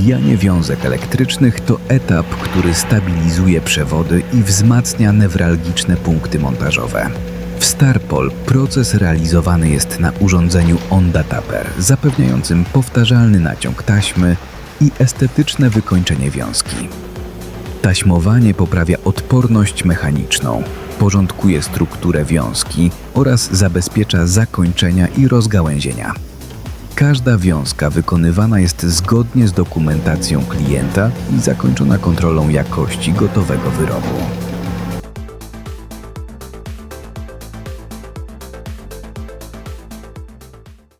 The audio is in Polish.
Wbijanie wiązek elektrycznych to etap, który stabilizuje przewody i wzmacnia newralgiczne punkty montażowe. W Starpol proces realizowany jest na urządzeniu Onda Taper, zapewniającym powtarzalny naciąg taśmy i estetyczne wykończenie wiązki. Taśmowanie poprawia odporność mechaniczną, porządkuje strukturę wiązki oraz zabezpiecza zakończenia i rozgałęzienia. Każda wiązka wykonywana jest zgodnie z dokumentacją klienta i zakończona kontrolą jakości gotowego wyrobu.